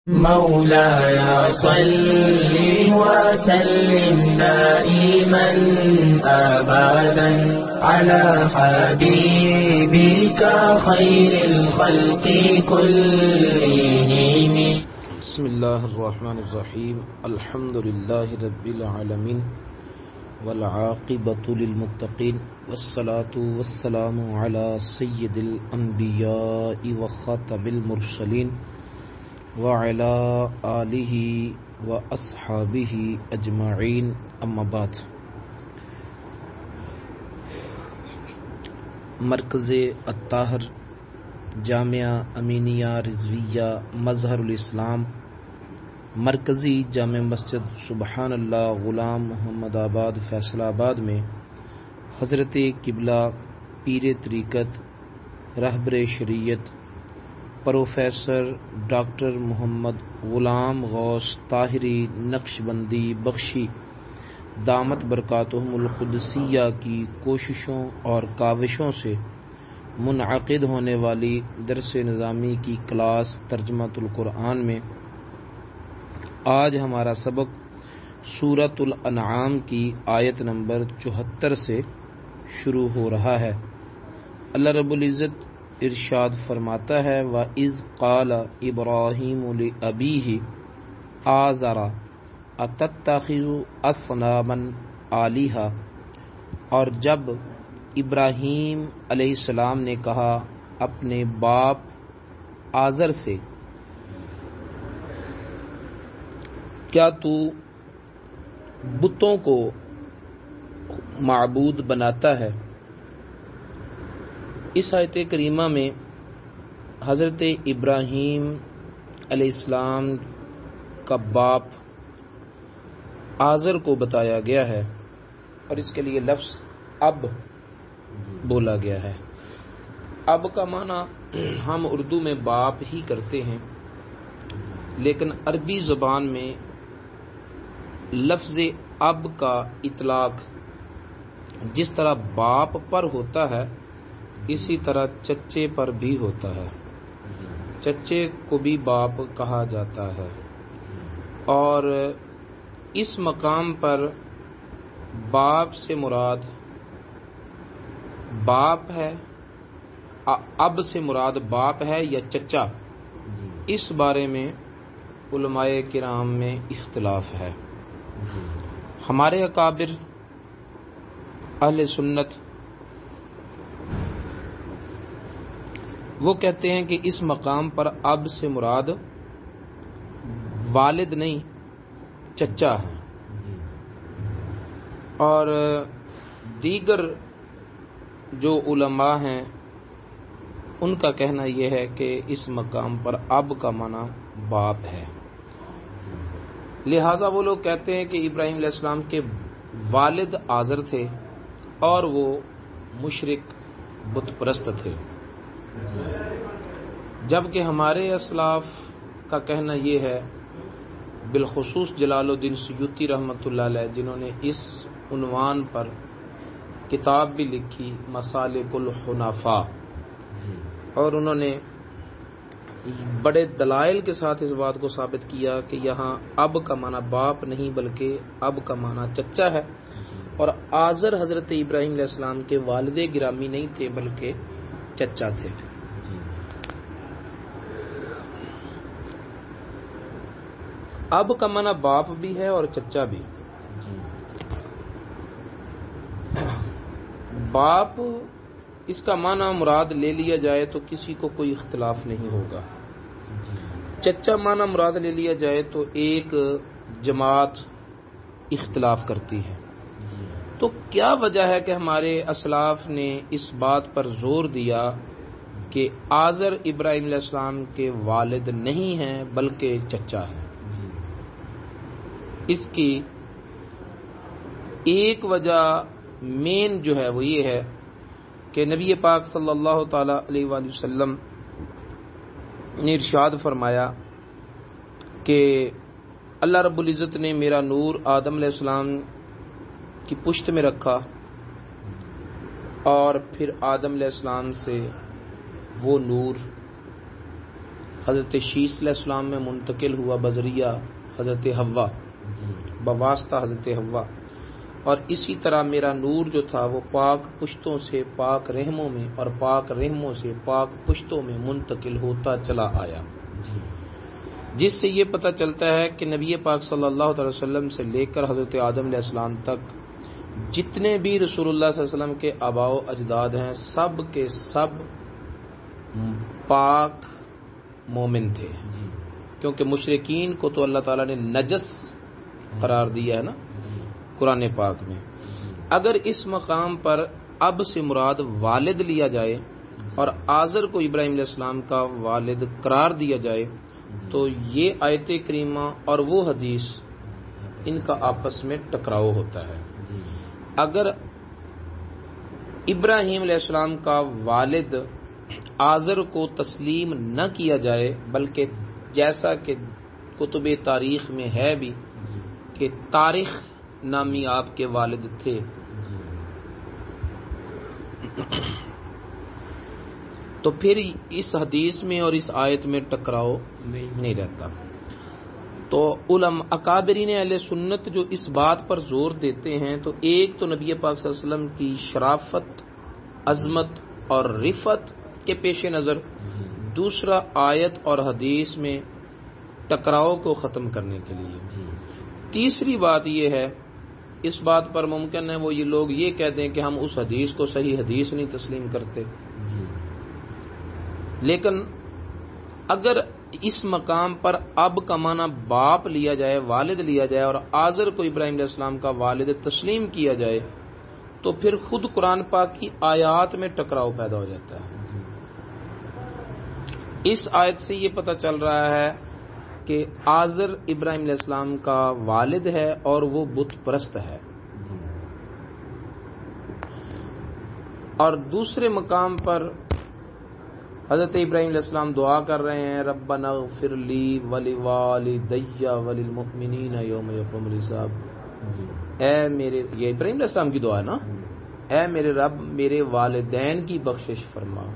مولاي صل وسلم دائما أبدا على حبيبك خير الخلق كلهم. بسم الله الرحمن الرحيم. الحمد لله رب العالمين والعاقبة للمتقين والصلاة والسلام على سيد الأنبياء وخاتم المرسلين وعلى آله وأصحابه أجمعين. أما بعد. مرکز الطاہر جامعہ امینیہ رضویہ مظہر الاسلام مرکزی جامع مسجد سبحان اللہ غلام محمد آباد فیصل آباد میں حضرت قبلہ پیر طریقت رہبر شریعت پروفیسر ڈاکٹر محمد غلام غوث طاہری نقشبندی بخشی دامت برکاتہم القدسیہ کی کوششوں اور کاوشوں سے منعقد ہونے والی درس نظامی کی کلاس ترجمۃ القرآن میں آج ہمارا سبق سورۃ الانعام کی آیت نمبر 74 سے شروع ہو رہا ہے. اللہ رب العزت ارشاد فرماتا ہے وَإِذْ قَالَ إِبْرَاهِيمُ لِأَبِيهِ آزَرَ أَتَتَّخِذُ أَصْنَامًا آلِهَةً، اور جب ابراہیم علیہ السلام نے کہا اپنے باپ آزر سے کیا تو بتوں کو معبود بناتا ہے. اس آیت کریمہ میں حضرت ابراہیم علیہ السلام کا باپ آزر کو بتایا گیا ہے اور اس کے لیے لفظ اب بولا گیا ہے. اب کا معنی ہم اردو میں باپ ہی کرتے ہیں، لیکن عربی زبان میں لفظ اب کا اطلاق جس طرح باپ پر ہوتا ہے اسی طرح چچے پر بھی ہوتا ہے. چچے کو بھی باپ کہا جاتا ہے، اور اس مقام پر باپ سے مراد باپ ہے، اب سے مراد باپ ہے یا چچا، اس بارے میں علماء کرام میں اختلاف ہے. ہمارے اکابر اہل سنت وہ کہتے ہیں کہ اس مقام پر اب سے مراد والد نہیں چچا ہے، اور دیگر جو علماء ہیں ان کا کہنا یہ ہے کہ اس مقام پر اب کا معنی باپ ہے. لہذا وہ لوگ کہتے ہیں کہ ابراہیم علیہ السلام کے والد آزر تھے اور وہ مشرک بت پرست تھے، جبکہ ہمارے اسلاف کا کہنا یہ ہے، بالخصوص جلال الدین سیوطی رحمۃ اللہ علیہ جنہوں نے اس عنوان پر کتاب بھی لکھی مسالک الحنفاء، اور انہوں نے بڑے دلائل کے ساتھ اس بات کو ثابت کیا کہ یہاں اب کا معنی باپ نہیں بلکہ اب کا معنی چچا ہے، اور آزر حضرت ابراہیم علیہ السلام کے والد گرامی نہیں تھے بلکہ چچا تھے. اب کا معنی باپ بھی ہے اور چچا بھی. باپ اس کا معنی مراد لے لیا جائے تو کسی کو کوئی اختلاف نہیں ہوگا. چچا معنی مراد لے لیا جائے تو ایک جماعت اختلاف کرتی ہے. تو کیا وجہ ہے کہ ہمارے اسلاف نے اس بات پر زور دیا کہ آزر ابراہیم علیہ السلام کے والد نہیں ہیں بلکہ چچا ہے؟ اس کی ایک وجہ مین جو ہے وہ یہ ہے کہ نبی پاک صلی اللہ تعالی علیہ وآلہ وسلم نے ارشاد فرمایا کہ اللہ رب العزت نے میرا نور آدم علیہ السلام کی پشت میں رکھا اور پھر آدم علیہ السلام سے وہ نور حضرت شیس علیہ السلام میں منتقل ہوا بذریعہ حضرت حوا، بواسطہ حضرت حوا، اور اسی طرح میرا نور جو تھا وہ پاک پشتوں سے پاک رحموں میں اور پاک رحموں سے پاک پشتوں میں منتقل ہوتا چلا آیا، جس سے یہ پتہ چلتا ہے کہ نبی پاک صلی اللہ علیہ وسلم سے لے کر حضرت آدم علیہ السلام تک جتنے بھی رسول اللہ صلی اللہ علیہ وسلم کے آباء و اجداد ہیں سب کے سب پاک مومن تھے، کیونکہ مشرکین کو تو اللہ تعالیٰ نے نجس قرار دیا ہے نا قرآن پاک میں۔ اگر اس مقام پر اب سے مراد والد لیا جائے اور آزر کو ابراہیم علیہ السلام کا والد قرار دیا جائے تو یہ آیت کریمہ اور وہ حدیث ان کا آپس میں ٹکراؤ ہوتا ہے۔ اگر ابراہیم علیہ السلام کا والد آزر کو تسلیم نہ کیا جائے، بلکہ جیسا کہ کتب تاریخ میں ہے بھی کہ طارق نامی آپ کے والد تھے، تو پھر اس حدیث میں اور اس آیت میں ٹکراؤ نہیں رہتا۔ تو علماء اکابرین اہل سنت جو اس بات پر زور دیتے ہیں تو ایک تو نبی پاک صلی اللہ علیہ وسلم کی شرافت، عظمت اور رفعت کے پیش نظر، دوسرا آیت اور حدیث میں ٹکراؤ کو ختم کرنے کے لیے، تیسری بات یہ ہے، اس بات پر ممکن ہے وہ یہ لوگ یہ کہتے ہیں کہ ہم اس حدیث کو صحیح حدیث نہیں تسلیم کرتے، لیکن اگر اس مقام پر اب کا معنی باپ لیا جائے، والد لیا جائے اور آزر کو ابراہیم علیہ السلام کا والد تسلیم کیا جائے تو پھر خود قرآن پاک کی آیات میں ٹکراؤ پیدا ہو جاتا ہے۔ اس آیت سے یہ پتہ چل رہا ہے کہ آزر ابراہیم علیہ السلام کا والد ہے اور وہ بت پرست ہے، اور دوسرے مقام پر حضرت ابراہیم علیہ السلام دعا کر رہے ہیں ربنا اغفر لی ولوالدی وللمؤمنین یوم یقوم الحساب، اے میرے، یہ ابراہیم علیہ السلام کی دعا ہے نا، اے میرے رب میرے والدین کی بخشش فرما،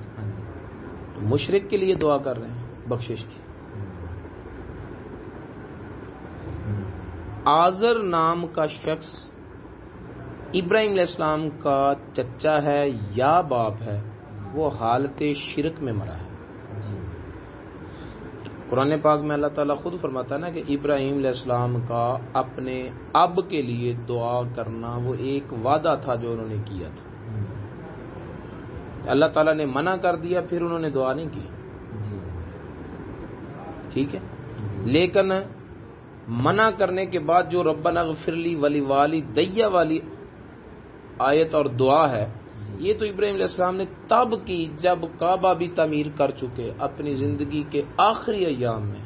تو مشرک کے لیے دعا کر رہے ہیں بخشش کی۔ آزر نام کا شخص ابراہیم علیہ السلام کا چچا ہے یا باپ ہے، وہ حالت شرک میں مرا ہے۔ قرآن پاک میں اللہ تعالیٰ خود فرماتا ہے نا کہ ابراہیم علیہ السلام کا اپنے اب کے لیے دعا کرنا وہ ایک وعدہ تھا جو انہوں نے کیا تھا، اللہ تعالیٰ نے منع کر دیا پھر انہوں نے دعا نہیں کی، ٹھیک ہے، لیکن منع کرنے کے بعد جو ربنا اغفر لی ولوالدی والی آیت اور دعا ہے، یہ تو ابراہیم علیہ السلام نے تب کی جب کعبہ بھی تعمیر کر چکے اپنی زندگی کے آخری ایام میں،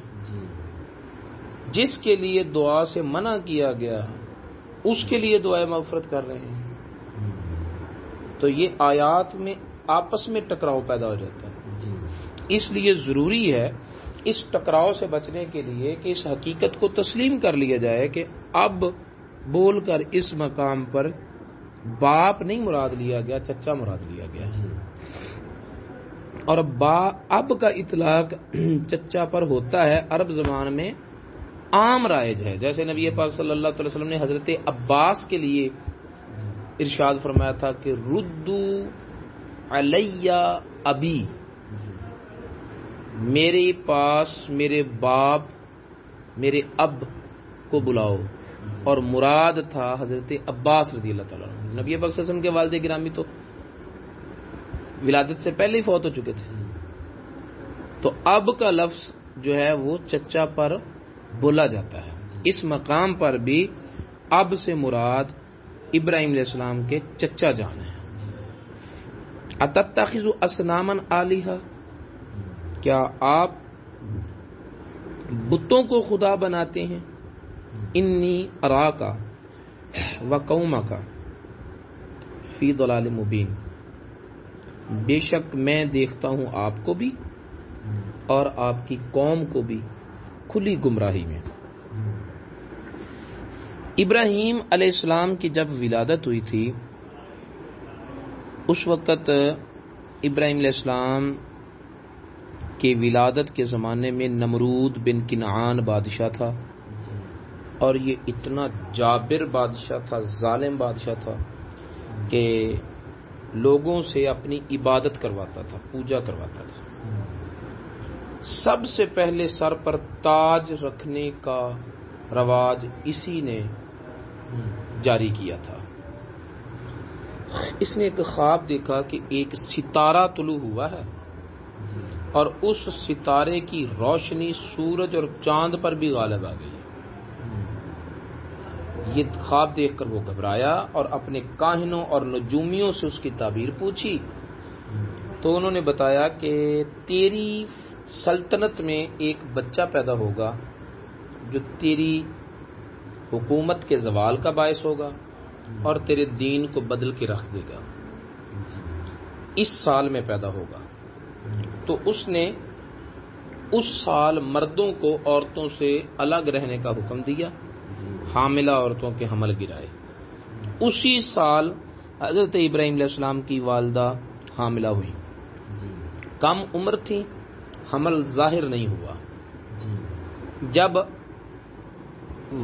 جس کے لیے دعا سے منع کیا گیا اس کے لیے دعائے مغفرت کر رہے ہیں، تو یہ آیات میں آپس میں ٹکراؤ پیدا ہو جاتا ہے۔ اس لیے ضروری ہے اس ٹکراؤ سے بچنے کے لیے کہ اس حقیقت کو تسلیم کر لیا جائے کہ اب بول کر اس مقام پر باپ نہیں مراد لیا گیا، چچا مراد لیا گیا، اور اب کا اطلاق چچا پر ہوتا ہے عرب زبان میں عام رائج ہے، جیسے نبی پاک صلی اللہ علیہ وسلم نے حضرت عباس کے لیے ارشاد فرمایا تھا کہ ردو علی ابی، میرے پاس میرے باپ میرے اب کو بلاؤ، اور مراد تھا حضرت عباس رضی اللہ تعالیٰ عنہ۔ نبی پاک صلی اللہ علیہ وسلم کے والد گرامی تو ولادت سے پہلے ہی فوت ہو چکے تھے، تو اب کا لفظ جو ہے وہ چچا پر بولا جاتا ہے۔ اس مقام پر بھی اب سے مراد ابراہیم علیہ السلام کے چچا جان ہیں۔ اتتخذوا اصناما آلہہ، کیا آپ بتوں کو خدا بناتے ہیں؟ انی اراکا وقومک فی ضلال مبین، بے شک میں دیکھتا ہوں آپ کو بھی اور آپ کی قوم کو بھی کھلی گمراہی میں۔ ابراہیم علیہ السلام کی جب ولادت ہوئی تھی اس وقت ابراہیم علیہ السلام کہ ولادت کے زمانے میں نمرود بن کنعان بادشاہ تھا، اور یہ اتنا جابر بادشاہ تھا، ظالم بادشاہ تھا کہ لوگوں سے اپنی عبادت کرواتا تھا، پوجا کرواتا تھا۔ سب سے پہلے سر پر تاج رکھنے کا رواج اسی نے جاری کیا تھا۔ اس نے ایک خواب دیکھا کہ ایک ستارہ طلوع ہوا ہے اور اس ستارے کی روشنی سورج اور چاند پر بھی غالب آ گئی۔ یہ خواب دیکھ کر وہ گھبرایا اور اپنے کاہنوں اور نجومیوں سے اس کی تعبیر پوچھی، تو انہوں نے بتایا کہ تیری سلطنت میں ایک بچہ پیدا ہوگا جو تیری حکومت کے زوال کا باعث ہوگا اور تیرے دین کو بدل کے رکھ دے گا، اس سال میں پیدا ہوگا۔ تو اس نے اس سال مردوں کو عورتوں سے الگ رہنے کا حکم دیا، حاملہ عورتوں کے حمل گرائے۔ اسی سال حضرت ابراہیم علیہ السلام کی والدہ حاملہ ہوئی، کم عمر تھی، حمل ظاہر نہیں ہوا۔ جب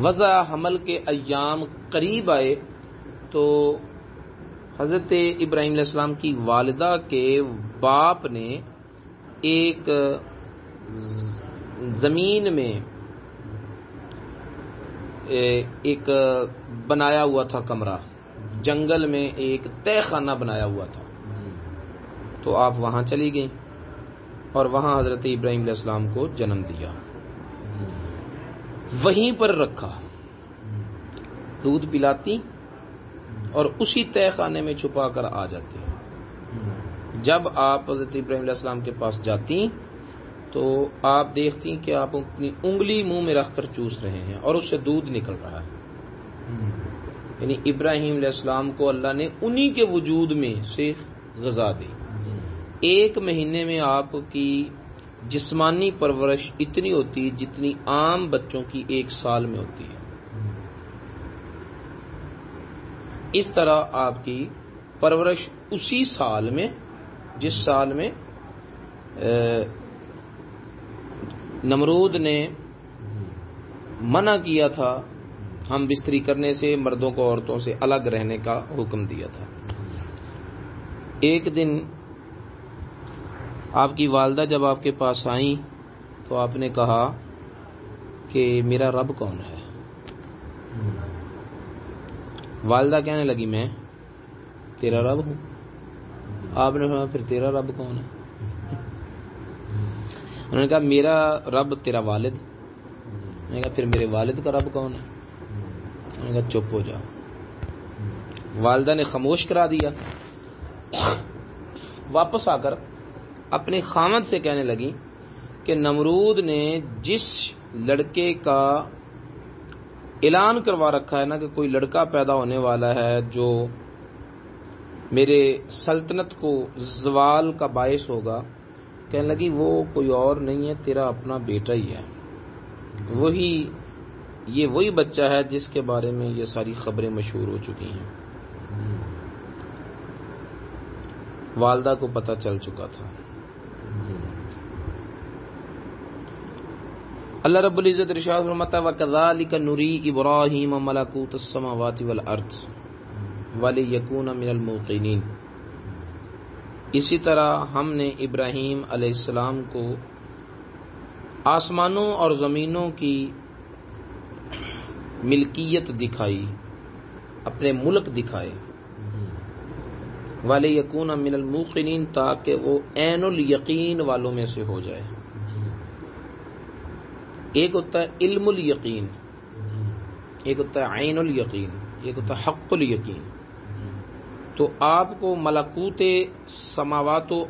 وضع حمل کے ایام قریب آئے تو حضرت ابراہیم علیہ السلام کی والدہ کے باپ نے ایک زمین میں ایک بنایا ہوا تھا کمرہ، جنگل میں ایک تہ خانہ بنایا ہوا تھا، تو آپ وہاں چلی گئیں اور وہاں حضرت ابراہیم علیہ السلام کو جنم دیا، وہیں پر رکھا، دودھ پلاتی اور اسی تہ خانے میں چھپا کر آ جاتی۔ جب آپ حضرت ابراہیم علیہ السلام کے پاس جاتی تو آپ دیکھتی کہ آپ اپنی انگلی منہ میں رکھ کر چوس رہے ہیں اور اس سے دودھ نکل رہا ہے، یعنی ابراہیم علیہ السلام کو اللہ نے انہی کے وجود میں سے غذا دی۔ ایک مہینے میں آپ کی جسمانی پرورش اتنی ہوتی جتنی عام بچوں کی ایک سال میں ہوتی ہے۔ اس طرح آپ کی پرورش اسی سال میں، جس سال میں نمرود نے منع کیا تھا ہم بستری کرنے سے، مردوں کو عورتوں سے الگ رہنے کا حکم دیا تھا۔ ایک دن آپ کی والدہ جب آپ کے پاس آئیں تو آپ نے کہا کہ میرا رب کون ہے؟ والدہ کہنے لگی میں تیرا رب ہوں۔ آپ نے کہا پھر تیرا رب کون ہے؟ انہوں نے کہا میرا رب تیرا والد۔ انہوں نے کہا پھر میرے والد کا رب کون ہے؟ انہوں نے کہا چپ ہو جاؤ۔ والدہ نے خاموش کرا دیا۔ واپس آ کر اپنے خامد سے کہنے لگی کہ نمرود نے جس لڑکے کا اعلان کروا رکھا ہے نا کہ کوئی لڑکا پیدا ہونے والا ہے جو میرے سلطنت کو زوال کا باعث ہوگا، کہنے لگی وہ کوئی اور نہیں ہے، تیرا اپنا بیٹا ہی ہے، وہی بچہ ہے جس کے بارے میں یہ ساری خبریں مشہور ہو چکی ہیں۔ والدہ کو پتہ چل چکا تھا۔ اللہ رب العزت ارشاد فرماتا ہے وَكَذَلِكَ نُرِي إِبْرَاهِيمَ مَلَكُوتَ السَّمَاوَاتِ وَالْأَرْضِ وَلِيَكُونَ مِنَ الْمُوقِنِينَ۔ اسی طرح ہم نے ابراہیم علیہ السلام کو آسمانوں اور زمینوں کی ملکیت دکھائی، اپنے ملک دکھائے، وَلِيَكُونَ مِنَ الْمُوقِنِينَ تاکہ وہ عین الیقین والوں میں سے ہو جائے۔ ایک ہوتا ہے علم الیقین، ایک ہوتا ہے عین الیقین، ایک ہوتا ہے حق الیقین۔ تو آپ کو ملکوت سماوات و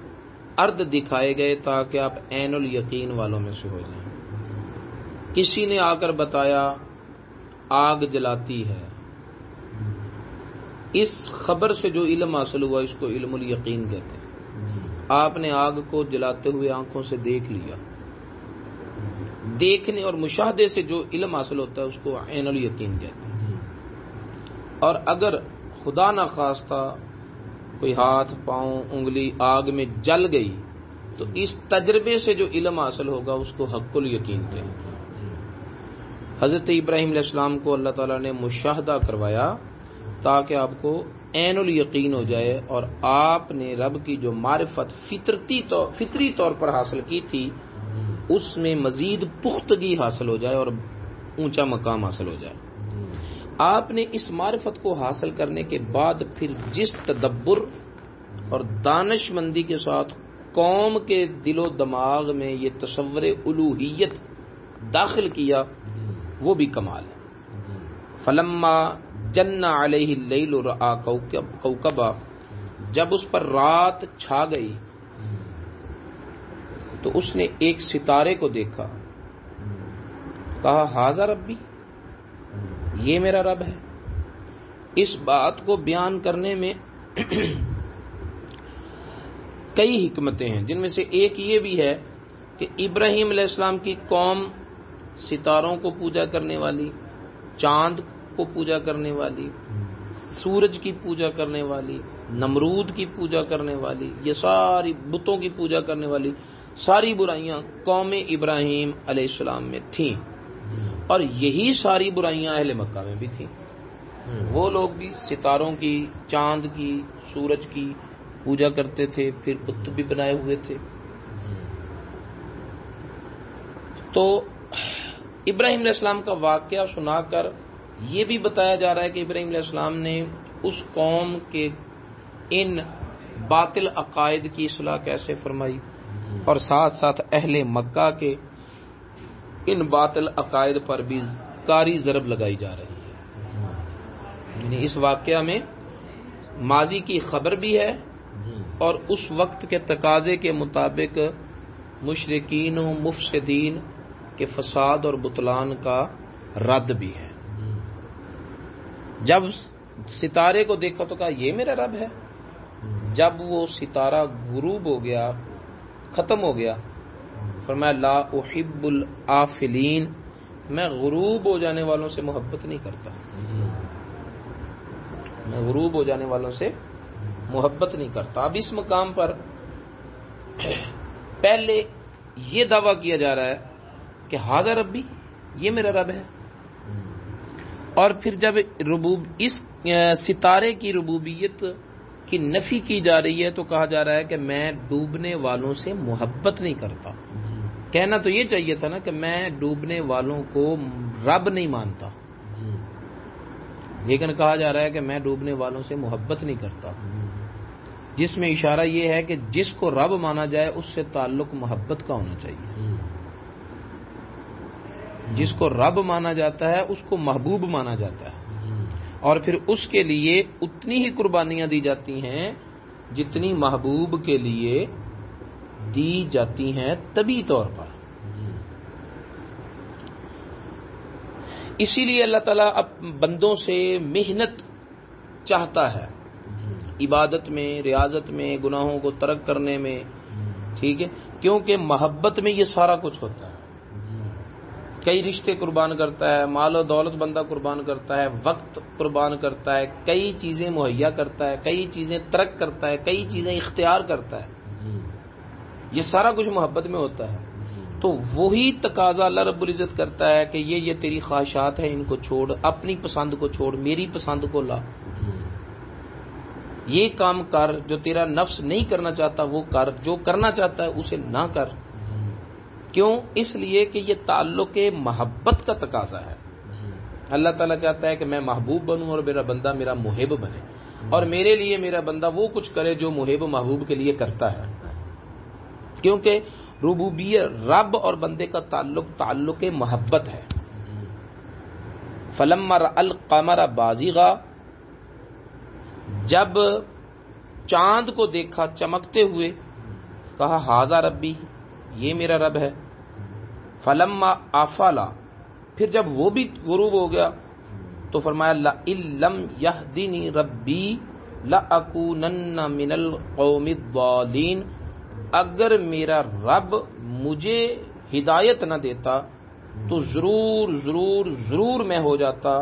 ارض دکھائے گئے تاکہ آپ عین الیقین والوں میں سے ہو جائیں۔ کسی نے آ کر بتایا آگ جلاتی ہے، اس خبر سے جو علم حاصل ہوا اس کو علم الیقین کہتے ہیں۔ آپ نے آگ کو جلاتے ہوئے آنکھوں سے دیکھ لیا، دیکھنے اور مشاہدے سے جو علم حاصل ہوتا ہے اس کو عین الیقین کہتے ہیں۔ اور اگر خدا نخواستہ کوئی ہاتھ، پاؤں، انگلی آگ میں جل گئی تو اس تجربے سے جو علم حاصل ہوگا اس کو حق الیقین کہیں گے۔ حضرت ابراہیم علیہ السلام کو اللہ تعالیٰ نے مشاہدہ کروایا تاکہ آپ کو عین الیقین ہو جائے، اور آپ نے رب کی جو معرفت فطری طور پر حاصل کی تھی اس میں مزید پختگی حاصل ہو جائے اور اونچا مقام حاصل ہو جائے۔ آپ نے اس معرفت کو حاصل کرنے کے بعد پھر جس تدبر اور دانش مندی کے ساتھ قوم کے دل و دماغ میں یہ تصور الوہیت داخل کیا وہ بھی کمال ہے۔ فلما جن علیہ اللیل رآ کوکبا، جب اس پر رات چھا گئی تو اس نے ایک ستارے کو دیکھا، کہا ھذا ربی، یہ میرا رب ہے۔ اس بات کو بیان کرنے میں کئی حکمتیں ہیں، جن میں سے ایک یہ بھی ہے کہ ابراہیم علیہ السلام کی قوم ستاروں کو پوجا کرنے والی، چاند کو پوجا کرنے والی، سورج کی پوجا کرنے والی، نمرود کی پوجا کرنے والی، یہ ساری بتوں کی پوجا کرنے والی ساری برائیاں قوم ابراہیم علیہ السلام میں تھیں، اور یہی ساری برائیاں اہل مکہ میں بھی تھیں۔ وہ لوگ بھی ستاروں کی، چاند کی، سورج کی پوجا کرتے تھے، پھر بت بھی بنائے ہوئے تھے۔ تو ابراہیم علیہ السلام کا واقعہ سنا کر یہ بھی بتایا جا رہا ہے کہ ابراہیم علیہ السلام نے اس قوم کے ان باطل عقائد کی اصلاح کیسے فرمائی، اور ساتھ ساتھ اہل مکہ کے ان باطل عقائد پر بھی کاری ضرب لگائی جا رہی ہے۔ یعنی اس واقعہ میں ماضی کی خبر بھی ہے اور اس وقت کے تقاضے کے مطابق مشرکین و مفسدین کے فساد اور بطلان کا رد بھی ہے۔ جب ستارے کو دیکھا تو کہا یہ میرا رب ہے۔ جب وہ ستارہ غروب ہو گیا، ختم ہو گیا، فرمایا لا احب الآفلین، میں غروب ہو جانے والوں سے محبت نہیں کرتا، میں غروب ہو جانے والوں سے محبت نہیں کرتا۔ اب اس مقام پر پہلے یہ دعویٰ کیا جا رہا ہے کہ ھذا ربی، یہ میرا رب ہے، اور پھر جب اس ستارے کی ربوبیت کی نفی کی جا رہی ہے تو کہا جا رہا ہے کہ میں ڈوبنے والوں سے محبت نہیں کرتا۔ کہنا تو یہ چاہیے تھا نا کہ میں ڈوبنے والوں کو رب نہیں مانتا، لیکن کہا جا رہا ہے کہ میں ڈوبنے والوں سے محبت نہیں کرتا، جس میں اشارہ یہ ہے کہ جس کو رب مانا جائے اس سے تعلق محبت کا ہونا چاہیے۔ جس کو رب مانا جاتا ہے اس کو محبوب مانا جاتا ہے، اور پھر اس کے لیے اتنی ہی قربانیاں دی جاتی ہیں جتنی محبوب کے لیے دی جاتی ہیں طبی طور پر۔ اسی لیے اللہ تعالیٰ بندوں سے محنت چاہتا ہے، عبادت میں، ریاضت میں، گناہوں کو ترک کرنے میں، ٹھیک ہے، کیونکہ محبت میں یہ سارا کچھ ہوتا ہے۔ کئی رشتے قربان کرتا ہے، مال و دولت بندہ قربان کرتا ہے، وقت قربان کرتا ہے، کئی چیزیں مہیا کرتا ہے، کئی چیزیں ترک کرتا ہے، کئی چیزیں اختیار کرتا ہے، یہ سارا کچھ محبت میں ہوتا ہے۔ تو وہی تقاضا اللہ رب العزت کرتا ہے کہ یہ تیری خواہشات ہیں، ان کو چھوڑ، اپنی پسند کو چھوڑ، میری پسند کو لا، یہ کام کر جو تیرا نفس نہیں کرنا چاہتا وہ کر، جو کرنا چاہتا ہے اسے نہ کر۔ کیوں؟ اس لیے کہ یہ تعلق محبت کا تقاضا ہے۔ اللہ تعالیٰ چاہتا ہے کہ میں محبوب بنوں اور میرا بندہ میرا محب بنے، اور میرے لیے میرا بندہ وہ کچھ کرے جو محب محبوب کے لیے کرتا ہے، کیونکہ ربوبیت رب اور بندے کا تعلق محبت ہے۔ فلما رأى القمر بازغا، جب چاند کو دیکھا چمکتے ہوئے، کہا ھذا ربی، یہ میرا رب ہے۔ فلما آفلا، پھر جب وہ بھی غروب ہو گیا تو فرمایا لئن لم یہدنی ربی لأکونن من القوم الضالین، اگر میرا رب مجھے ہدایت نہ دیتا تو ضرور ضرور ضرور میں ہو جاتا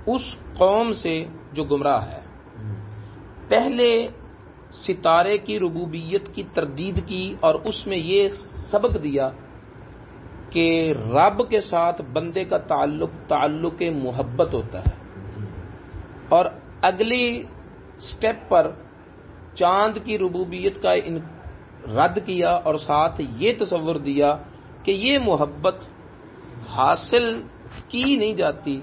اس قوم سے جو گمراہ ہے۔ پہلے ستارے کی ربوبیت کی تردید کی اور اس میں یہ سبق دیا کہ رب کے ساتھ بندے کا تعلق محبت ہوتا ہے، اور اگلی سٹیپ پر چاند کی ربوبیت کا رد کیا اور ساتھ یہ تصور دیا کہ یہ محبت حاصل کی نہیں جاتی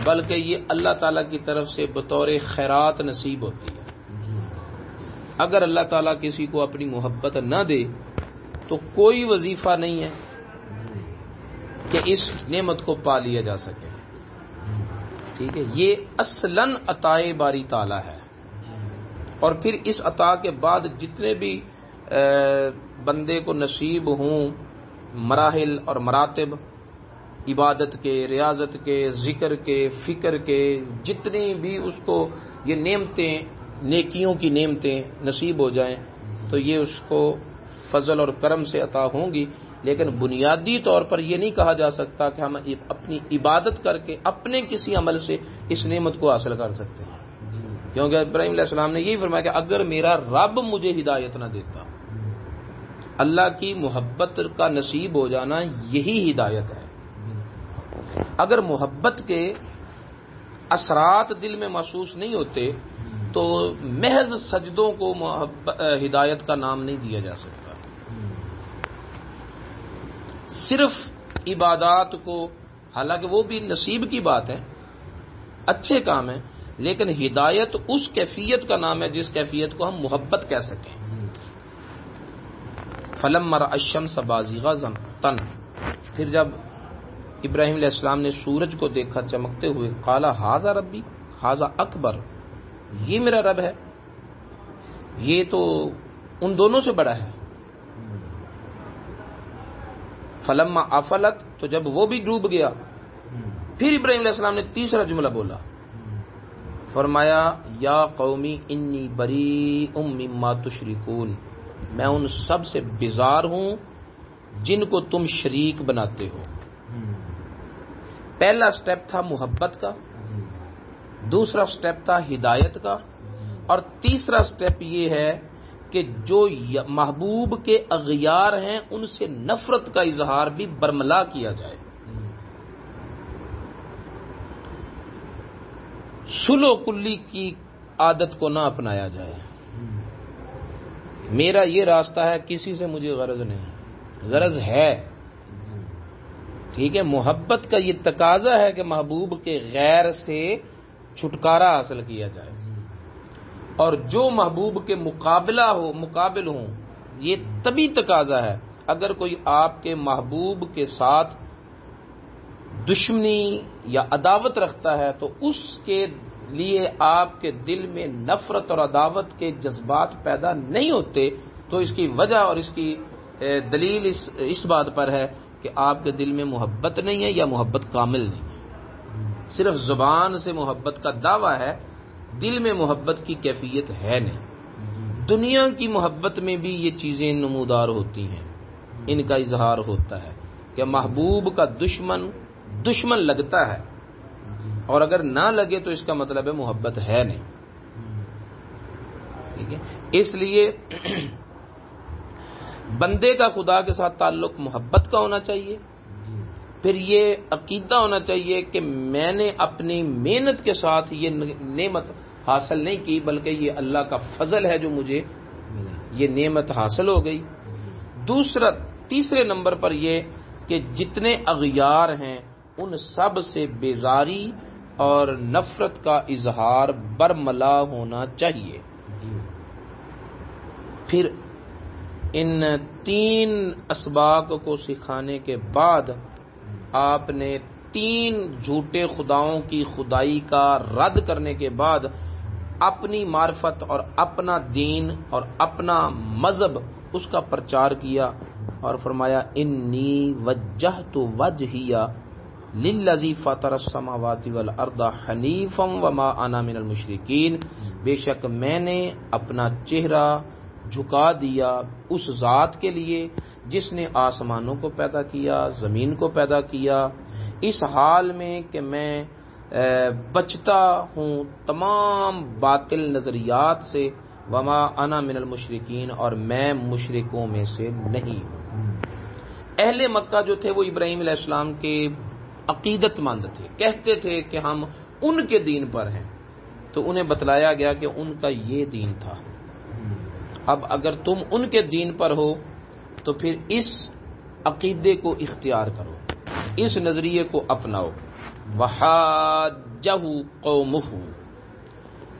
بلکہ یہ اللہ تعالیٰ کی طرف سے بطور خیرات نصیب ہوتی ہے۔ اگر اللہ تعالیٰ کسی کو اپنی محبت نہ دے تو کوئی وظیفہ نہیں ہے کہ اس نعمت کو پا لیا جا سکے۔ ٹھیک ہے، یہ اصلاً عطائے باری تعالیٰ ہے، اور پھر اس عطا کے بعد جتنے بھی بندے کو نصیب ہوں مراحل اور مراتب، عبادت کے، ریاضت کے، ذکر کے، فکر کے، جتنی بھی اس کو یہ نعمتیں، نیکیوں کی نعمتیں نصیب ہو جائیں تو یہ اس کو فضل اور کرم سے عطا ہوں گی، لیکن بنیادی طور پر یہ نہیں کہا جا سکتا کہ ہم اپنی عبادت کر کے اپنے کسی عمل سے اس نعمت کو حاصل کر سکتے ہیں، کیونکہ ابراہیم علیہ السلام نے یہی فرمایا کہ اگر میرا رب مجھے ہدایت نہ دیتا، اللہ کی محبت کا نصیب ہو جانا یہی ہدایت ہے۔ اگر محبت کے اثرات دل میں محسوس نہیں ہوتے تو محض سجدوں کو ہدایت کا نام نہیں دیا جا سکتا۔ صرف عبادات کو، حالانکہ وہ بھی نصیب کی بات ہے، اچھے کام ہیں، لیکن ہدایت اس کیفیت کا نام ہے جس کیفیت کو ہم محبت کہہ سکیں۔ فلما رأى الشمس بازغة، پھر جب ابراہیم علیہ السلام نے سورج کو دیکھا چمکتے ہوئے، قال ھذا ربی ھذا اکبر، یہ میرا رب ہے، یہ تو ان دونوں سے بڑا ہے۔ فلما افلت، تو جب وہ بھی ڈوب گیا، پھر ابراہیم علیہ السلام نے تیسرا جملہ بولا، فرمایا یا قومی انی بریء مما تشرکون، میں ان سب سے بیزار ہوں جن کو تم شریک بناتے ہو۔ پہلا سٹیپ تھا محبت کا، دوسرا سٹیپ تھا ہدایت کا، اور تیسرا سٹیپ یہ ہے کہ جو محبوب کے اغیار ہیں ان سے نفرت کا اظہار بھی برملا کیا جائے، سلو کلی کی عادت کو نہ اپنایا جائے۔ میرا یہ راستہ ہے، کسی سے مجھے غرض نہیں، غرض ہے، ٹھیک ہے، محبت کا یہ تقاضا ہے کہ محبوب کے غیر سے چھٹکارا حاصل کیا جائے، اور جو محبوب کے مقابل ہوں، یہ تبھی تقاضا ہے اگر کوئی آپ کے محبوب کے ساتھ دشمنی یا عداوت رکھتا ہے تو اس کے لیے آپ کے دل میں نفرت اور عداوت کے جذبات پیدا نہیں ہوتے، تو اس کی وجہ اور اس کی دلیل اس بات پر ہے کہ آپ کے دل میں محبت نہیں ہے یا محبت کامل نہیں ہے، صرف زبان سے محبت کا دعویٰ ہے، دل میں محبت کی کیفیت ہے نہیں۔ دنیا کی محبت میں بھی یہ چیزیں نمودار ہوتی ہیں، ان کا اظہار ہوتا ہے کہ محبوب کا دشمن لگتا ہے، اور اگر نہ لگے تو اس کا مطلب ہے محبت ہے نہیں، ٹھیک ہے۔ اس لیے بندے کا خدا کے ساتھ تعلق محبت کا ہونا چاہیے، پھر یہ عقیدہ ہونا چاہیے کہ میں نے اپنی محنت کے ساتھ یہ نعمت حاصل نہیں کی، بلکہ یہ اللہ کا فضل ہے جو مجھے یہ نعمت حاصل ہو گئی۔ تیسرے نمبر پر یہ کہ جتنے اغیار ہیں ان سب سے بیزاری اور نفرت کا اظہار برملا ہونا چاہیے۔ پھر ان 3 اسباق کو سکھانے کے بعد آپ نے 3 جھوٹے خداؤں کی خدائی کا رد کرنے کے بعد اپنی معرفت اور اپنا دین اور اپنا مذہب اس کا پرچار کیا، اور فرمایا انی وجہت وجہی للذی فطر السماوات والارض حنیفا وما انا من المشرکین، بے شک میں نے اپنا چہرہ جھکا دیا اس ذات کے لیے جس نے آسمانوں کو پیدا کیا، زمین کو پیدا کیا، اس حال میں کہ میں بچتا ہوں تمام باطل نظریات سے وما انا من المشرکین، اور میں مشرکوں میں سے نہیں ہوں۔ اہل مکہ جو تھے وہ ابراہیم علیہ السلام کے عقیدت مند تھے، کہتے تھے کہ ہم ان کے دین پر ہیں، تو انہیں بتلایا گیا کہ ان کا یہ دین تھا۔ اب اگر تم ان کے دین پر ہو تو پھر اس عقیدے کو اختیار کرو، اس نظریے کو اپناؤ۔ وحاجہ قومہ،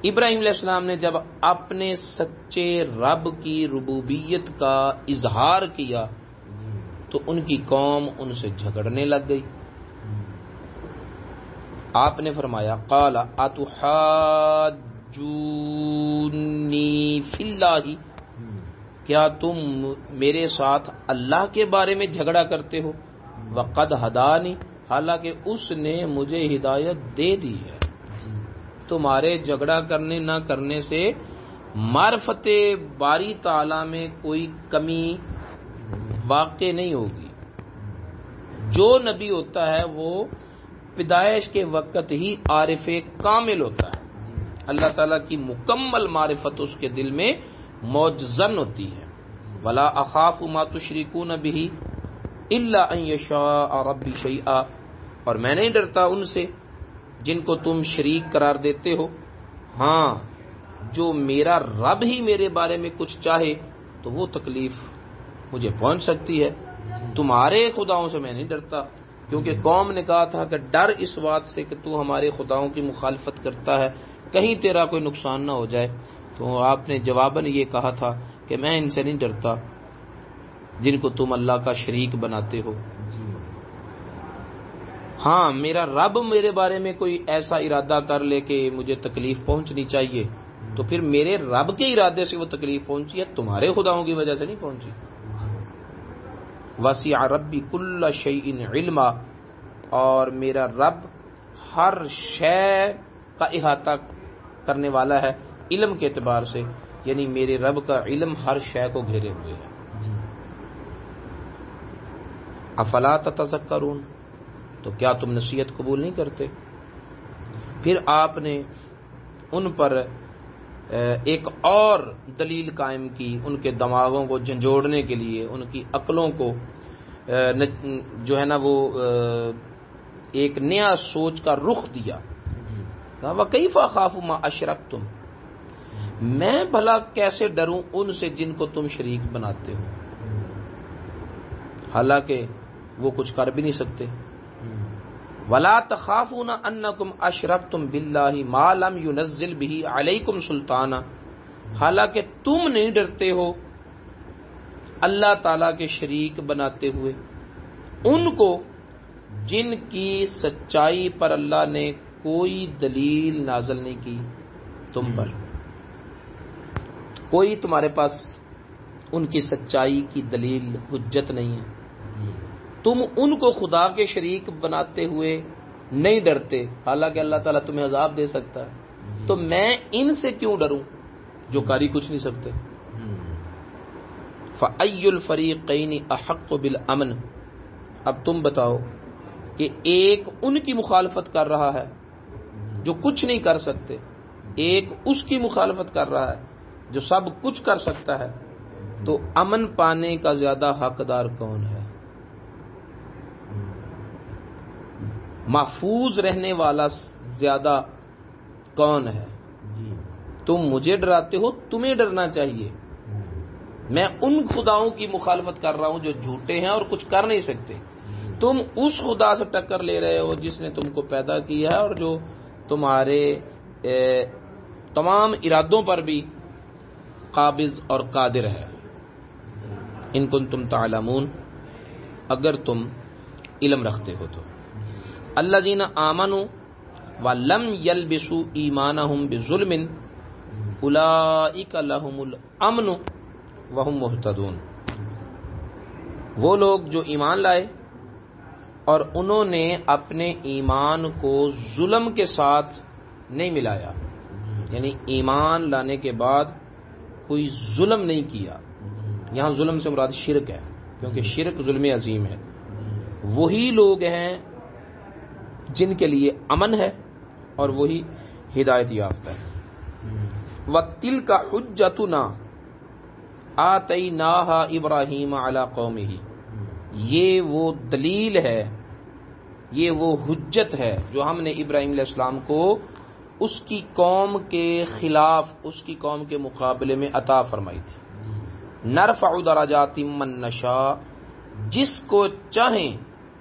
ابراہیم علیہ السلام نے جب اپنے سچے رب کی ربوبیت کا اظہار کیا تو ان کی قوم ان سے جھگڑنے لگ گئی۔ آپ نے فرمایا قال اتحاجونی فی اللہ، کیا تم میرے ساتھ اللہ کے بارے میں جھگڑا کرتے ہو؟ وقد ہدانی، حالانکہ اس نے مجھے ہدایت دے دی ہے۔ تمہارے جھگڑا کرنے نہ کرنے سے معرفت باری تعالی میں کوئی کمی واقع نہیں ہوگی۔ جو نبی ہوتا ہے وہ پیدائش کے وقت ہی عارف کامل ہوتا ہے، اللہ تعالیٰ کی مکمل معرفت اس کے دل میں موجزن ہوتی ہے۔ ولا اخاف ما تشرکون به الا ان یشاء ربی شیئا، اور میں نہیں ڈرتا ان سے جن کو تم شریک قرار دیتے ہو، ہاں جو میرا رب ہی میرے بارے میں کچھ چاہے تو وہ تکلیف مجھے پہنچ سکتی ہے۔ تمہارے خداؤں سے میں نہیں ڈرتا، کیونکہ قوم نے کہا تھا کہ ڈر اس بات سے کہ تو ہمارے خداؤں کی مخالفت کرتا ہے، کہیں تیرا کوئی نقصان نہ ہو جائے۔ تو آپ نے جواباً یہ کہا تھا کہ میں ان سے نہیں ڈرتا جن کو تم اللہ کا شریک بناتے ہو، ہاں میرا رب میرے بارے میں کوئی ایسا ارادہ کر لے کہ مجھے تکلیف پہنچنی چاہیے تو پھر میرے رب کے ارادے سے وہ تکلیف پہنچی ہے، تمہارے خداؤں کی وجہ سے نہیں پہنچی۔ وسع ربی کل شیء علما، اور میرا رب ہر شے کا احاطہ کرنے والا ہے علم کے اعتبار سے، یعنی میرے رب کا علم ہر شے کو گھیرے ہوئے ہے۔ افلا تتذکرون، تو کیا تم نصیحت قبول نہیں کرتے؟ پھر آپ نے ان پر ایک اور دلیل قائم کی، ان کے دماغوں کو جھنجھوڑنے کے لیے، ان کی عقلوں کو جو ہے نا وہ ایک نیا سوچ کا رخ دیا۔ کہا وَكَيْفَ أَخَافُ مَا أَشْرَكْتُمْ، میں بھلا کیسے ڈروں ان سے جن کو تم شریک بناتے ہو، حالانکہ وہ کچھ کر بھی نہیں سکتے۔ وَلَا تَخَافُونَ أَنَّكُمْ أَشْرَكْتُمْ بِاللَّهِ مَا لَمْ يُنَزِّلْ بِهِ عَلَيْكُمْ سُلْطَانًا، حالانکہ تم نہیں ڈرتے ہو اللہ تعالیٰ کے شریک بناتے ہوئے ان کو جن کی سچائی پر اللہ نے کوئی دلیل نازل نہیں کی تم پر، کوئی تمہارے پاس ان کی سچائی کی دلیل حجت نہیں ہے، تم ان کو خدا کے شریک بناتے ہوئے نہیں ڈرتے، حالانکہ اللہ تعالیٰ تمہیں عذاب دے سکتا ہے، تو میں ان سے کیوں ڈروں جو کاری کچھ نہیں سکتے۔ فَأَيُّ الْفَرِيقَيْنِ أَحَقُّ بِالْأَمْنِ، اب تم بتاؤ کہ ایک ان کی مخالفت کر رہا ہے جو کچھ نہیں کر سکتے، ایک اس کی مخالفت کر رہا ہے جو سب کچھ کر سکتا ہے، تو امن پانے کا زیادہ حقدار کون ہے؟ محفوظ رہنے والا زیادہ کون ہے؟ تم مجھے ڈراتے ہو، تمہیں ڈرنا چاہیے۔ میں ان خداؤں کی مخالفت کر رہا ہوں جو جھوٹے ہیں اور کچھ کر نہیں سکتے، تم اس خدا سے ٹکر لے رہے ہو جس نے تم کو پیدا کیا ہے اور جو تمہارے تمام ارادوں پر بھی قابض اور قادر ہے۔ ان کنتم تعلمون، اگر تم علم رکھتے ہو تو۔ الذین آمنوا ولم یلبسوا ایمانہم بظلم اولئک لہم الامن وہم مہتدون، وہ لوگ جو ایمان لائے اور انہوں نے اپنے ایمان کو ظلم کے ساتھ نہیں ملایا، یعنی ایمان لانے کے بعد کوئی ظلم نہیں کیا، یہاں ظلم سے مراد شرک ہے کیونکہ شرک ظلم عظیم ہے، وہی لوگ ہیں جن کے لیے امن ہے اور وہی ہدایت یافتہ ہے۔ وَتِلْكَ حُجَّتُنَا آتَيْنَاهَا إِبْرَاهِيمَ عَلَى قَوْمِهِ، یہ وہ دلیل ہے، یہ وہ حجت ہے جو ہم نے ابراہیم علیہ السلام کو اس کی قوم کے خلاف، اس کی قوم کے مقابلے میں عطا فرمائی تھی۔ نرفع درجات من نشاء، جس کو چاہیں،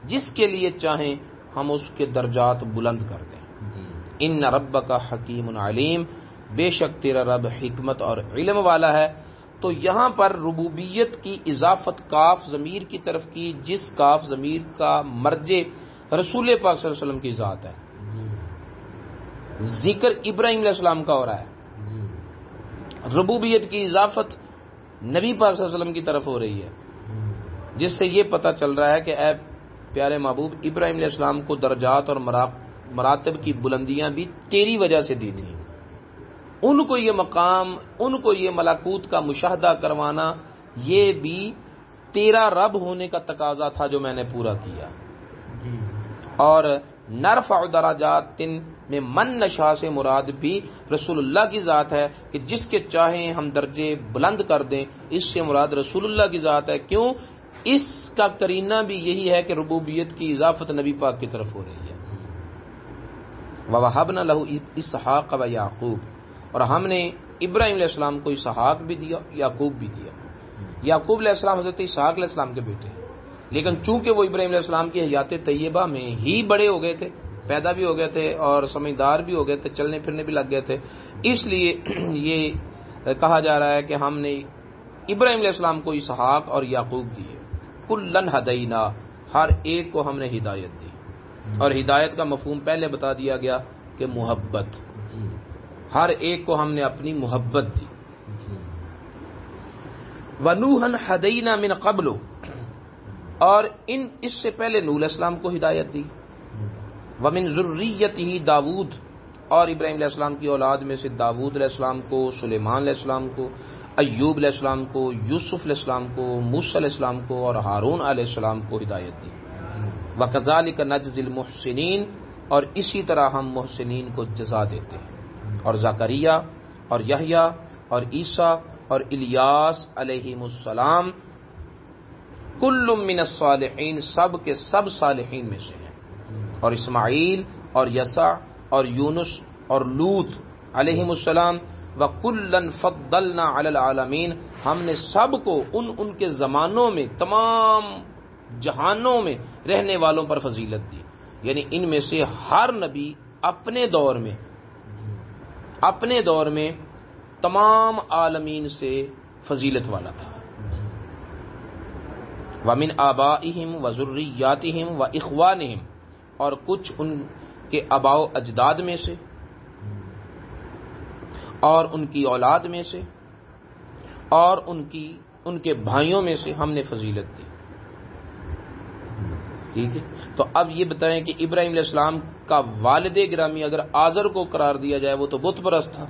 جس کے لیے چاہیں ہم اس کے درجات بلند کر دیں۔ ان ربک حکیم علیم، بے شک تیرا رب حکمت اور علم والا ہے۔ تو یہاں پر ربوبیت کی اضافت کاف ضمیر کی طرف کی، جس کاف ضمیر کا مرجع رسول پاک صلی اللہ علیہ وسلم کی ذات ہے، ذکر ابراہیم علیہ السلام کا ہو رہا ہے، ربوبیت کی اضافت نبی پاک صلی اللہ علیہ وسلم کی طرف ہو رہی ہے، جس سے یہ پتہ چل رہا ہے کہ اے پیارے محبوب، ابراہیم علیہ السلام کو درجات اور مراتب کی بلندیاں بھی تیری وجہ سے دی تھیں، ان کو یہ مقام، ان کو یہ ملکوت کا مشاہدہ کروانا، یہ بھی تیرا رب ہونے کا تقاضا تھا جو میں نے پورا کیا۔ اور نرفع درجات میں من نشاء سے مراد بھی رسول اللہ کی ذات ہے کہ جس کے چاہیں ہم درجے بلند کر دیں، اس سے مراد رسول اللہ کی ذات ہے۔ کیوں؟ اس کا قرینہ بھی یہی ہے کہ ربوبیت کی اضافت نبی پاک کی طرف ہو رہی ہے۔ وَوَهَبْنَا لَهُ إِسْحَاقَ وَيَعْقُوبَ، اور ہم نے ابراہیم علیہ السلام کو اسحاق بھی دیا، یعقوب بھی دیا۔ یعقوب علیہ السلام حضرت اسحاق علیہ السلام کے بیٹے ہیں، لیکن چونکہ وہ ابراہیم علیہ السلام کی حیات طیبہ میں ہی بڑے ہو گئے تھے، پیدا بھی ہو گئے تھے اور سمجھدار بھی ہو گئے تھے، چلنے پھرنے بھی لگ گئے تھے، اس لیے یہ کہا جا رہا ہے کہ ہم نے ابراہیم علیہ السلام کو اسحاق اور یعقوب دیے۔ کلن ہدینا، ہر ایک کو ہم نے ہدایت دی، اور ہدایت کا مفہوم پہلے بتا دیا گیا کہ محبت، ہر ایک کو ہم نے اپنی محبت دی۔ وَنُوحًا ہدینا من قبل، اور اس سے پہلے نوح علیہ السلام کو ہدایت دی۔ وَمِن ذُرِّيَّتِهِ داود، اور ابراہیم علیہ السلام کی اولاد میں سے داود علیہ السلام کو، سلیمان علیہ السلام کو، ایوب علیہ السلام کو، یوسف علیہ السلام کو، موسیٰ علیہ السلام کو اور ہارون علیہ السلام کو ہدایت دی۔ وَكَذَلِكَ نَجْزِي الْمُحْسِنِينَ، اور اسی طرح ہم محسنین کو جزا دیتے ہیں۔ اور زکریا اور یحییٰ اور عیسیٰ اور الیاس علیہم السلام کل من الصالحین، سب کے سب صالحین میں سے ہیں۔ اور اسماعیل اور یسع اور یونس اور لوط علیہم السلام، وَكُلًّا فَضَّلْنَا عَلَى الْعَالَمِينَ، ہم نے سب کو ان کے زمانوں میں، تمام جہانوں میں رہنے والوں پر فضیلت دی، یعنی ان میں سے ہر نبی اپنے دور میں تمام عالمین سے فضیلت والا تھا۔ وَمِنْ آبَائِهِمْ وَذُرِّيَّاتِهِمْ وَإِخْوَانِهِمْ، اور کچھ ان کے آباء و اجداد میں سے اور ان کی اولاد میں سے اور ان کے بھائیوں میں سے ہم نے فضیلت دی۔ ٹھیک ہے، تو اب یہ بتائیں کہ ابراہیم علیہ السلام کا والد گرامی اگر آزر کو قرار دیا جائے، وہ تو بت پرست تھا،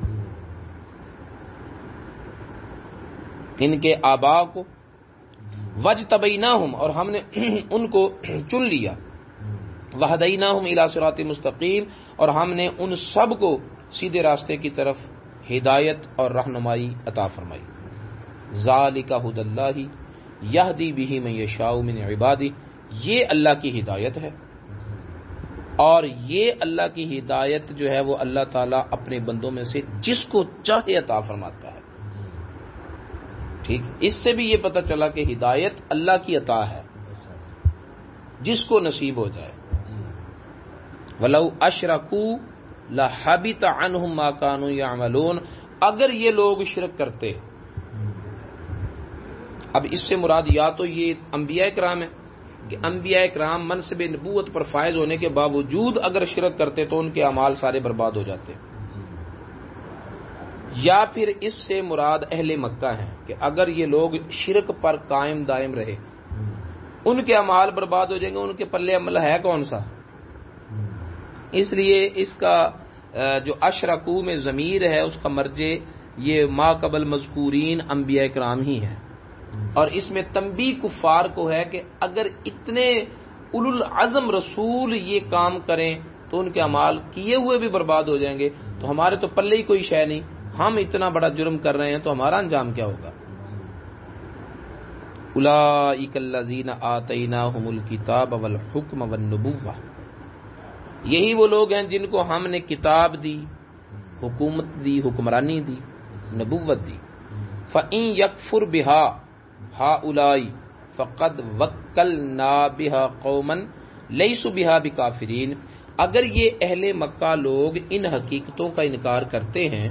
ان کے آبا کو، وَاجْتَبَيْنَاهُمْ، اور ہم نے ان کو چن لیا، وَهَدَيْنَاهُمْ إِلَى صِرَاطٍ مُسْتَقِيمٍ، اور ہم نے ان سب کو سیدھے راستے کی طرف ہدایت اور رہنمائی عطا فرمائی۔ ذَلِكَ هُدَى اللَّهِ يَهْدِي بِهِ مَن يَشَاءُ مِنْ عِبَادِهِ، یہ اللہ کی ہدایت ہے، اور یہ اللہ کی ہدایت جو ہے وہ اللہ تعالیٰ اپنے بندوں میں سے جس کو چاہے عطا فرماتا ہے۔ ٹھیک، اس سے بھی یہ پتہ چلا کہ ہدایت اللہ کی عطا ہے، جس کو نصیب ہو جائے۔ وَلَوْ أَشْرَكُوا لَحَبِطَ عَنْهُمْ مَا كَانُوا يَعْمَلُونَ، اگر یہ لوگ شرک کرتے، اب اس سے مراد یا تو یہ انبیاء کرام ہیں کہ انبیاء کرام منصب نبوت پر فائز ہونے کے باوجود اگر شرک کرتے تو ان کے اعمال سارے برباد ہو جاتے، یا پھر اس سے مراد اہل مکہ ہیں کہ اگر یہ لوگ شرک پر قائم دائم رہے ان کے اعمال برباد ہو جائیں گے، ان کے پلے عمل ہے کون سا؟ اس لیے اس کا جو اشرکو میں ضمیر ہے اس کا مرجع یہ ما قبل مذکورین انبیاء کرام ہی ہے، اور اس میں تنبیہ کفار کو ہے کہ اگر اتنے اولو العزم رسول یہ کام کریں تو ان کے اعمال کیے ہوئے بھی برباد ہو جائیں گے، تو ہمارے تو پلے ہی کوئی شے نہیں، ہم اتنا بڑا جرم کر رہے ہیں تو ہمارا انجام کیا ہوگا؟ اولئک الذین آتیناہم الکتاب والحکم والنبوۃ، یہی وہ لوگ ہیں جن کو ہم نے کتاب دی، حکومت دی، حکمرانی دی، نبوت دی۔ فَإِن يَكْفُرْ بِهَا هَؤُلَاءِ فَقَدْ وَكَّلْنَا بِهَا قَوْمًا لَيْسُوا بِهَا بِكَافِرِينَ، اگر یہ اہل مکہ لوگ ان حقیقتوں کا انکار کرتے ہیں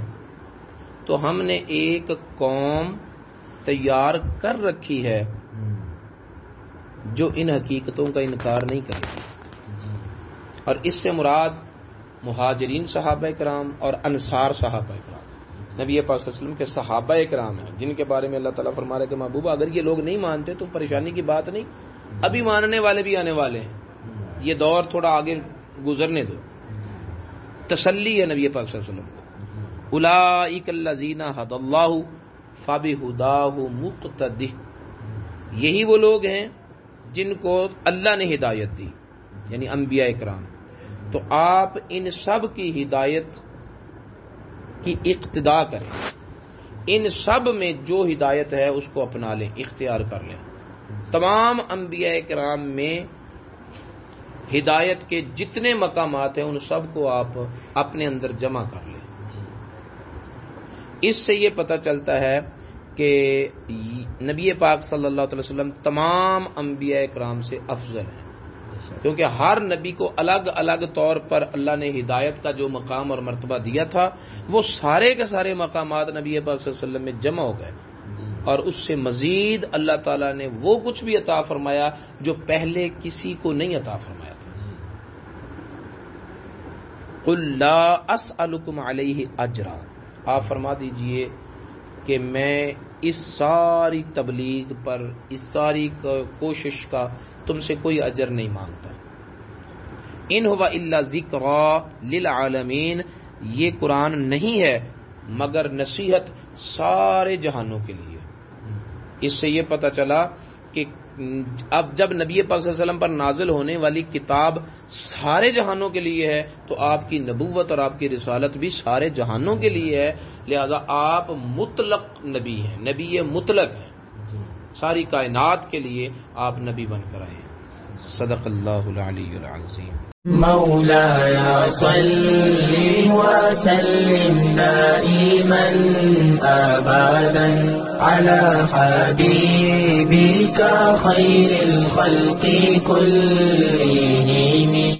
تو ہم نے ایک قوم تیار کر رکھی ہے جو ان حقیقتوں کا انکار نہیں کرے گی۔ اور اس سے مراد مہاجرین صحابہ کرام اور انصار صحابہ کرام، نبی پاک صلی اللہ علیہ وسلم کے صحابہ کرام ہیں، جن کے بارے میں اللہ تعالیٰ فرما رہا ہے کہ محبوبہ اگر یہ لوگ نہیں مانتے تو پریشانی کی بات نہیں، ابھی ماننے والے بھی آنے والے ہیں، یہ دور تھوڑا آگے گزرنے دو۔ تسلی ہے نبی پاک صلی اللہ علیہ وسلم کو۔ اولئک الذین ھدی اللہ فبہداہ مقتدہ، یہی وہ لوگ ہیں جن کو اللہ نے ہدایت دی، یعنی انبیاء کرام، تو آپ ان سب کی ہدایت کی اقتداء کریں، ان سب میں جو ہدایت ہے اس کو اپنا لیں، اختیار کر لیں۔ تمام انبیاء کرام میں ہدایت کے جتنے مقامات ہیں ان سب کو آپ اپنے اندر جمع کر لیں۔ اس سے یہ پتہ چلتا ہے کہ نبی پاک صلی اللہ علیہ وسلم تمام انبیاء کرام سے افضل ہیں، کیونکہ ہر نبی کو الگ الگ طور پر اللہ نے ہدایت کا جو مقام اور مرتبہ دیا تھا وہ سارے کے سارے مقامات نبی پاک صلی اللہ علیہ وسلم میں جمع ہو گئے، اور اس سے مزید اللہ تعالیٰ نے وہ کچھ بھی عطا فرمایا جو پہلے کسی کو نہیں عطا فرمایا تھا۔ قل لا اسألکم علیہ اجرا، آپ فرما دیجئے کہ میں اس ساری تبلیغ پر، اس ساری کوشش کا تم سے کوئی اجر نہیں مانگتا۔ ان ہوا الا ذکری للعالمین، یہ قرآن نہیں ہے مگر نصیحت سارے جہانوں کے لیے۔ اس سے یہ پتہ چلا کہ اب جب نبی پاک صلی اللہ علیہ وسلم پر نازل ہونے والی کتاب سارے جہانوں کے لیے ہے تو آپ کی نبوت اور آپ کی رسالت بھی سارے جہانوں کے لیے ہے، لہذا آپ مطلق نبی ہیں، نبی مطلق ہیں، ساری کائنات کے لیے آپ نبی بن کر آئے ہیں۔ صدق اللہ العلی العظیم۔ مولاي صل وسلم دائما أبدا على حبيبك خير الخلق كلهم